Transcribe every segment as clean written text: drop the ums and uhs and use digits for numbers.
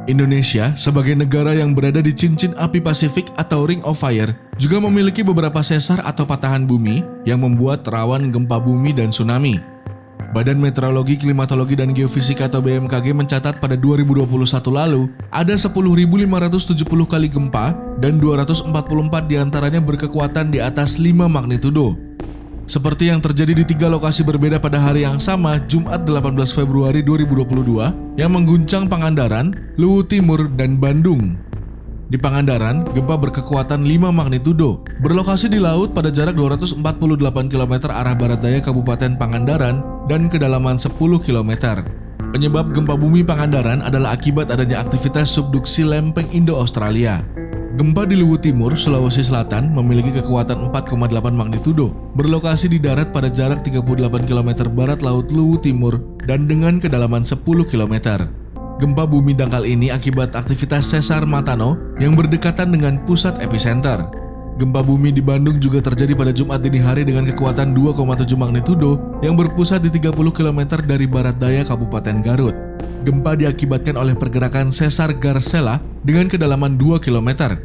Indonesia, sebagai negara yang berada di cincin api Pasifik atau Ring of Fire, juga memiliki beberapa sesar atau patahan bumi yang membuat rawan gempa bumi dan tsunami. Badan Meteorologi, Klimatologi, dan Geofisika atau BMKG mencatat pada 2021 lalu, ada 10.570 kali gempa dan 244 diantaranya berkekuatan di atas 5 magnitudo. Seperti yang terjadi di 3 lokasi berbeda pada hari yang sama, Jumat 18 Februari 2022, yang mengguncang Pangandaran, Luwu Timur, dan Bandung. Di Pangandaran, gempa berkekuatan 5 magnitudo, berlokasi di laut pada jarak 248 km arah barat daya Kabupaten Pangandaran dan kedalaman 10 km. Penyebab gempa bumi Pangandaran adalah akibat adanya aktivitas subduksi lempeng Indo-Australia. Gempa di Luwu Timur, Sulawesi Selatan memiliki kekuatan 4,8 magnitudo, berlokasi di darat pada jarak 38 km barat laut Luwu Timur dan dengan kedalaman 10 km. Gempa bumi dangkal ini akibat aktivitas sesar Matano yang berdekatan dengan pusat epicenter. Gempa bumi di Bandung juga terjadi pada Jumat dini hari dengan kekuatan 2,7 magnitudo yang berpusat di 30 km dari barat daya Kabupaten Garut. Gempa diakibatkan oleh pergerakan sesar Garcella dengan kedalaman 2 km.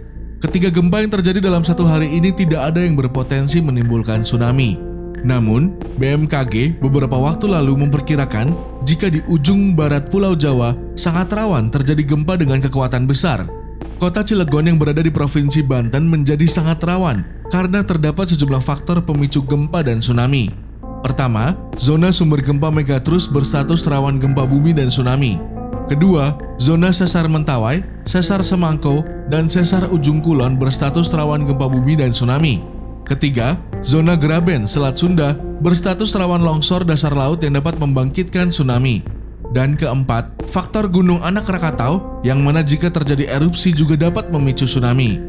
Ketiga gempa yang terjadi dalam satu hari ini tidak ada yang berpotensi menimbulkan tsunami. Namun, BMKG beberapa waktu lalu memperkirakan jika di ujung barat Pulau Jawa sangat rawan terjadi gempa dengan kekuatan besar. Kota Cilegon yang berada di Provinsi Banten menjadi sangat rawan karena terdapat sejumlah faktor pemicu gempa dan tsunami. Pertama, zona sumber gempa Megatrus berstatus rawan gempa bumi dan tsunami. Kedua, zona sesar Mentawai, sesar Semangko, dan sesar Ujung Kulon berstatus rawan gempa bumi dan tsunami. Ketiga, zona Graben, Selat Sunda berstatus rawan longsor dasar laut yang dapat membangkitkan tsunami. Dan keempat, faktor Gunung Anak Rakatau yang mana jika terjadi erupsi juga dapat memicu tsunami.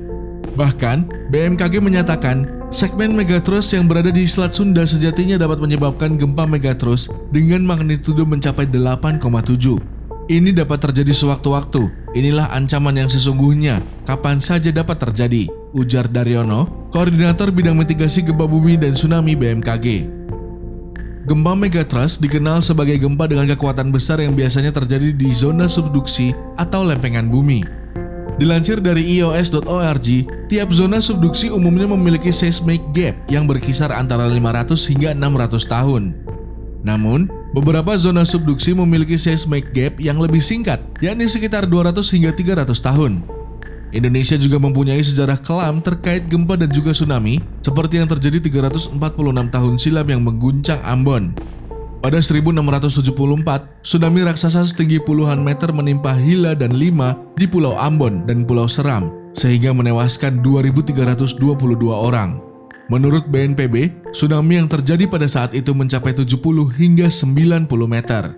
Bahkan, BMKG menyatakan segmen Megatrus yang berada di Selat Sunda sejatinya dapat menyebabkan gempa Megatrus dengan magnitudo mencapai 8,7. Ini dapat terjadi sewaktu-waktu. Inilah ancaman yang sesungguhnya. Kapan saja dapat terjadi, ujar Daryono, Koordinator Bidang Mitigasi Gempa Bumi dan Tsunami BMKG. Gempa Megatrus dikenal sebagai gempa dengan kekuatan besar yang biasanya terjadi di zona subduksi atau lempengan bumi. Dilansir dari ios.org, tiap zona subduksi umumnya memiliki seismic gap yang berkisar antara 500 hingga 600 tahun. Namun, beberapa zona subduksi memiliki seismic gap yang lebih singkat, yakni sekitar 200 hingga 300 tahun. Indonesia juga mempunyai sejarah kelam terkait gempa dan juga tsunami, seperti yang terjadi 346 tahun silam yang mengguncang Ambon. Pada 1674, tsunami raksasa setinggi puluhan meter menimpa Hila dan Lima di Pulau Ambon dan Pulau Seram, sehingga menewaskan 2.322 orang. Menurut BNPB, tsunami yang terjadi pada saat itu mencapai 70 hingga 90 meter.